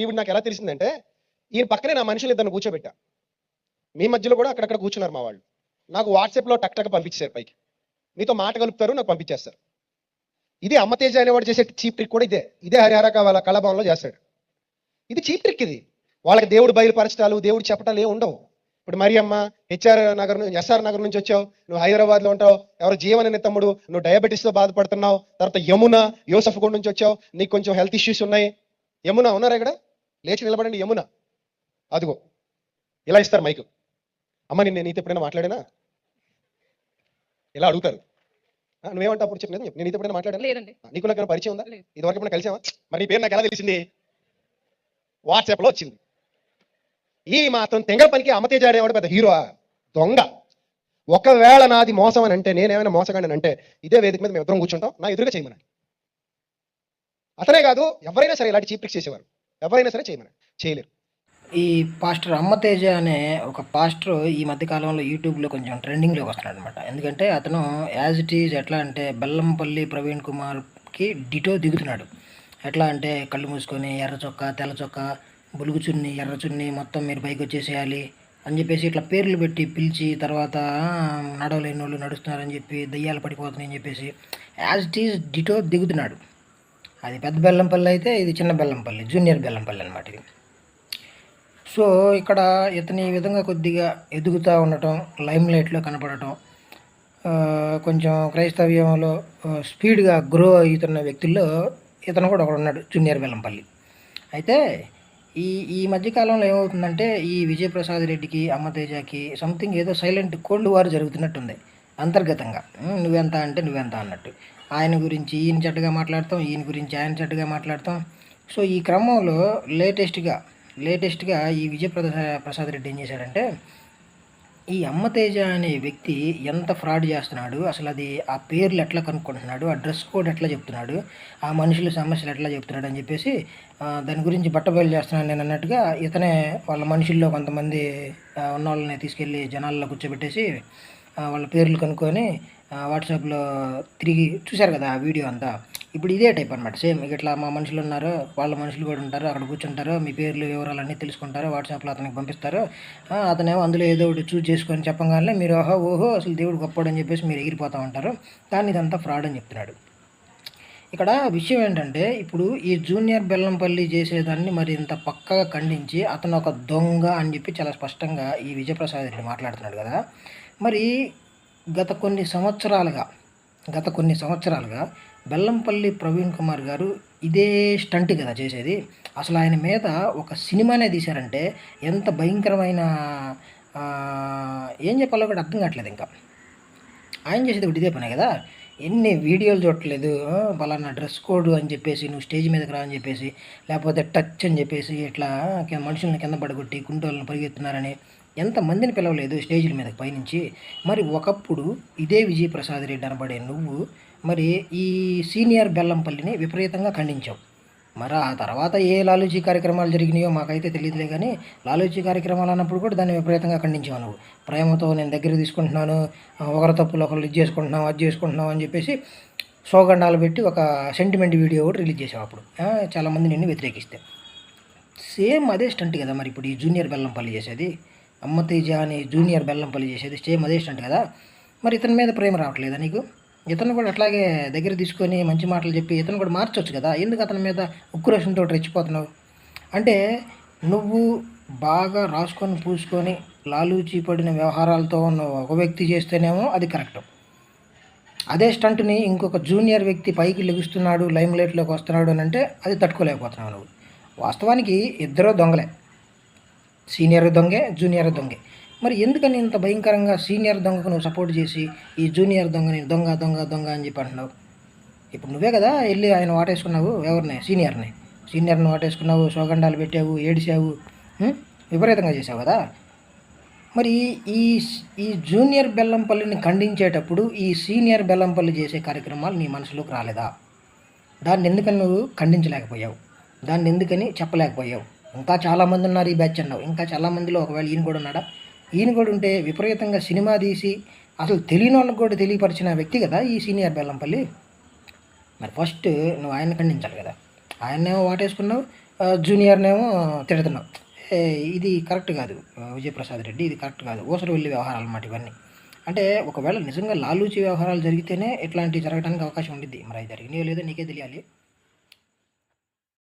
ఇప్పుడు నాకు ఎలా తెలిసిందంటే, ఈయన పక్కనే నా మనుషులు ఇద్దరిని కూర్చోబెట్టా. మీ మధ్యలో కూడా అక్కడక్కడ కూర్చున్నారు మా వాళ్ళు. నాకు వాట్సాప్‌లో టక్ టక్ పంపించేశారు పైకి. మీతో మాట కలుపుతారు, నాకు పంపించేస్తారు. ఇది అమ్మతేజ అనేవాడు చేసే చీప్ ట్రిక్ కూడా ఇదే. ఇదే హరిహర వాళ్ళ కళాభవన్‌లో చేస్తాడు. ఇది చీప్ ట్రిక్ ఇది. వాళ్ళకి దేవుడు బయలుపరచటాలు, దేవుడు చెప్పటాలు ఏమి ఉండవు. ఇప్పుడు మరియమ్మ ఎస్ఆర్ నగర్ నుంచి వచ్చావు, నువ్వు హైదరాబాద్లో ఉంటావు. ఎవరో జీవన్ అనే తమ్ముడు, నువ్వు డయాబెటీస్తో బాధపడుతున్నావు. తర్వాత యమున యోసఫ్ గూడ నుంచి వచ్చావు, నీకు కొంచెం హెల్త్ ఇష్యూస్ ఉన్నాయి. యమున ఉన్నారా ఇక్కడ? లేచి నిలబడండి. యమున అదిగో ఇలా ఇస్తారు మైకు. అమ్మ నేను నీతో ఎప్పుడైనా మాట్లాడినా ఇలా అడుగుతారు. నువ్వేమంటావు? అప్పుడు చెప్పలేదు. నేను నీతో ఎప్పుడైనా మాట్లాడాను? నీకు నాకు పరిచయం ఉందా? ఇదివరకు ఎప్పుడైనా కలిసావా? మరి నీ పేరు నాకు ఎలా తెలిసింది? వాట్సాప్లో వచ్చింది. ఈ మాత్రం తెంగల పనికి అమ్మతేజ అనేవాడు పెద్ద హీరో దొంగ. ఒకవేళ నాది మోసం అని అంటే, నేనేమైనా మోసగాడిని అంటే, ఇదే వేదిక మీద మేము ఇద్దరం కూర్చుంటాం, నా ఎదురుగా చేయమని. అతనే కాదు, ఎవరైనా సరే ఇలాంటి చీప్ ట్రిక్స్ చేసేవారు. ఎవరైనా సరే చేయమని చేయలేరు. ఈ పాస్టర్ అమ్మతేజ అనే ఒక పాస్టర్ ఈ మధ్యకాలంలో యూట్యూబ్లో కొంచెం ట్రెండింగ్లోకి వస్తున్నాడు అనమాట. ఎందుకంటే అతను యాజ్ ఇట్ ఈజ్ ఎట్లా అంటే బెల్లంపల్లి ప్రవీణ్ కుమార్కి డిటో దిగుతున్నాడు. ఎట్లా అంటే కళ్ళు మూసుకొని ఎర్ర చొక్కా, తెల్ల చొక్కా, బులుగు చున్ని, ఎర్ర చున్ని మొత్తం మీరు పైకి వచ్చేసేయాలి అని చెప్పేసి ఇట్లా పేర్లు పెట్టి పిలిచి, తర్వాత నడవలేని వాళ్ళు నడుస్తున్నారని చెప్పి, దయ్యాలు పడిపోతున్నాయని చెప్పేసి యాజ్ ఇట్ ఈజ్ డిటో దిగుతున్నాడు. అది పెద్ద బెల్లంపల్లి అయితే, ఇది చిన్న బెల్లంపల్లి, జూనియర్ బెల్లంపల్లి అనమాట ఇది. సో ఇక్కడ ఇతని ఈ విధంగా కొద్దిగా ఎదుగుతూ ఉండటం, లైమ్ లైట్లో కనపడటం, కొంచెం క్రైస్తవ్యంలో స్పీడ్గా గ్రో అవుతున్న వ్యక్తుల్లో ఇతను కూడా ఒకడు ఉన్నాడు, జూనియర్ బెల్లంపల్లి. అయితే ఈ ఈ మధ్యకాలంలో ఏమవుతుందంటే, ఈ విజయప్రసాద్ రెడ్డికి, అమ్మతేజకి సంథింగ్ ఏదో సైలెంట్ కోల్డ్ వార్ జరుగుతున్నట్టుంది అంతర్గతంగా. నువ్వెంత అంటే నువ్వెంత అన్నట్టు. ఆయన గురించి ఈయన చెడ్డగా మాట్లాడతాం, ఈయన గురించి ఆయన చెడ్డగా మాట్లాడతాం. సో ఈ క్రమంలో లేటెస్ట్గా ఈ ప్రసాద్ రెడ్డి ఏం చేశాడంటే, ఈ అమ్మతేజ అనే వ్యక్తి ఎంత ఫ్రాడ్ చేస్తున్నాడు, అసలు అది ఆ పేర్లు ఎట్లా కనుక్కుంటున్నాడు, ఆ డ్రెస్ కోడ్ ఎట్లా చెప్తున్నాడు, ఆ మనుషుల సమస్యలు ఎట్లా చెప్తున్నాడు అని చెప్పేసి దాని గురించి బట్టబయలు చేస్తున్నాను నేను అన్నట్టుగా ఇతనే వాళ్ళ మనుషుల్లో కొంతమంది ఉన్న వాళ్ళని తీసుకెళ్ళి జనాల్లో కూర్చోబెట్టేసి వాళ్ళ పేర్లు కనుక్కొని వాట్సాప్లో తిరిగి చూశారు కదా ఆ వీడియో అంతా. ఇప్పుడు ఇదే టైప్ అనమాట, సేమ్ ఇట్లా మా మనుషులు ఉన్నారు, వాళ్ళ మనుషులు కూడా ఉంటారు, అక్కడ కూర్చుంటారు, మీ పేర్లు వివరాలన్నీ తెలుసుకుంటారు, వాట్సాప్లో అతనికి పంపిస్తారు. అతనేమో అందులో ఏదో ఒకటి చూస్ చేసుకొని చెప్పగానే మీరు ఓహో అసలు దేవుడు గొప్పడు అని చెప్పేసి మీరు ఎగిరిపోతూ ఉంటారు. కానీ ఇదంతా ఫ్రాడ్ అని చెప్తున్నాడు. ఇక్కడ విషయం ఏంటంటే, ఇప్పుడు ఈ జూనియర్ బెల్లంపల్లి చేసేదాన్ని మరి ఇంత పక్కగా ఖండించి అతను ఒక దొంగ అని చెప్పి చాలా స్పష్టంగా ఈ విజయప్రసాద్ రెడ్డి మాట్లాడుతున్నాడు కదా. మరి గత కొన్ని సంవత్సరాలుగా బెల్లంపల్లి ప్రవీణ్ కుమార్ గారు ఇదే స్టంట్ కదా చేసేది. అసలు ఆయన మీద ఒక సినిమానే తీశారంటే ఎంత భయంకరమైన, ఏం చెప్పాలో కూడా అర్థం కావట్లేదు. ఇంకా ఆయన చేసేది ఒకటి ఇదే పనే కదా. ఎన్ని వీడియోలు చూడట్లేదు, పలానా డ్రెస్ కోడ్ అని చెప్పేసి, నువ్వు స్టేజ్ మీదకి రా అని చెప్పేసి, లేకపోతే టచ్ అని చెప్పేసి ఇట్లా మనుషుల్ని కింద పడగొట్టి కుంటోళ్ళని పరిగెత్తున్నారని ఎంతమందిని పిలవలేదు స్టేజ్ల మీదకి పైనుంచి. మరి ఒకప్పుడు ఇదే విజయప్రసాద్ రెడ్డి అనబడే నువ్వు మరి ఈ సీనియర్ బెల్లంపల్లిని విపరీతంగా ఖండించావు. మరి ఆ తర్వాత ఏ లాలూచీ కార్యక్రమాలు జరిగినాయో మాకైతే తెలియదులే, కానీ లాలూచీ కార్యక్రమాలు అన్నప్పుడు కూడా దాన్ని విపరీతంగా ఖండించావు నువ్వు. ప్రేమతో నేను దగ్గర తీసుకుంటున్నాను, ఒకరి తప్పులు ఒకరు ఇది చేసుకుంటున్నాం, అది చేసుకుంటున్నాం అని చెప్పేసి సోగండాలు పెట్టి ఒక సెంటిమెంట్ వీడియో కూడా రిలీజ్ చేసావు. అప్పుడు చాలామంది నిన్ను వ్యతిరేకిస్తే సేమ్ అదే స్టంట్ కదా మరి ఇప్పుడు ఈ జూనియర్ బెల్లంపల్లి చేసేది. అమ్మతేజ అని జూనియర్ బెల్లంపల్లి చేసేది సేమ్ అదే స్టంట్ కదా. మరి ఇతని మీద ప్రేమ రావట్లేదా నీకు? ఇతను కూడా అట్లాగే దగ్గర తీసుకొని మంచి మాటలు చెప్పి ఇతను కూడా మార్చవచ్చు కదా. ఎందుకు అతని మీద ఉక్రోషంతో రెచ్చిపోతున్నావు? అంటే నువ్వు బాగా రాసుకొని పూసుకొని లాలూచీ పడిన వ్యవహారాలతో ఉన్న ఒక వ్యక్తి చేస్తేనేమో అది కరెక్ట్. అదే స్టంట్ని ఇంకొక జూనియర్ వ్యక్తి పైకి లెగుస్తున్నాడు, లైమ్ లైట్లోకి వస్తున్నాడు అని అంటే అది తట్టుకోలేకపోతున్నావు నువ్వు. వాస్తవానికి ఇద్దరూ దొంగలే, సీనియర్ దొంగే, జూనియర్ దొంగే. మరి ఎందుకని ఇంత భయంకరంగా సీనియర్ దొంగకు నువ్వు సపోర్ట్ చేసి ఈ జూనియర్ దొంగని దొంగ దొంగ దొంగ అని చెప్పి అంటున్నావు? ఇప్పుడు నువ్వే కదా వెళ్ళి ఆయన వాటేసుకున్నావు, ఎవరిని? సీనియర్ని వాటేసుకున్నావు, సోగండాలు పెట్టావు, ఏడిసావు, విపరీతంగా చేసావు కదా. మరి ఈ ఈ జూనియర్ బెల్లంపల్లిని ఖండించేటప్పుడు ఈ సీనియర్ బెల్లంపల్లి చేసే కార్యక్రమాలు నీ మనసులోకి రాలేదా? దాన్ని ఎందుకని నువ్వు ఖండించలేకపోయావు? దాన్ని ఎందుకని చెప్పలేకపోయావు? ఇంకా చాలామంది ఉన్నారు ఈ బ్యాచ్ అన్నావు, ఇంకా చాలామందిలో ఒకవేళ ఈయన కూడా ఉన్నాడా? ఈయన కూడా ఉంటే విపరీతంగా సినిమా తీసి అసలు తెలియని వాళ్ళకి కూడా తెలియపరిచిన వ్యక్తి కదా ఈ సీనియర్ బెల్లంపల్లి. మరి ఫస్ట్ నువ్వు ఆయన ఖండించాలి కదా. ఆయన్నేమో వాటేసుకున్నావు, జూనియర్నేమో తిడుతున్నావు. ఇది కరెక్ట్ కాదు విజయప్రసాద్ రెడ్డి, ఇది కరెక్ట్ కాదు. ఊసరవెల్లి వ్యవహారాలు అన్నమాట ఇవన్నీ. అంటే ఒకవేళ నిజంగా లాలూచి వ్యవహారాలు జరిగితేనే ఇట్లాంటివి జరగడానికి అవకాశం ఉండిద్ది. మరి అవి జరిగినాయో లేదో నీకే తెలియాలి.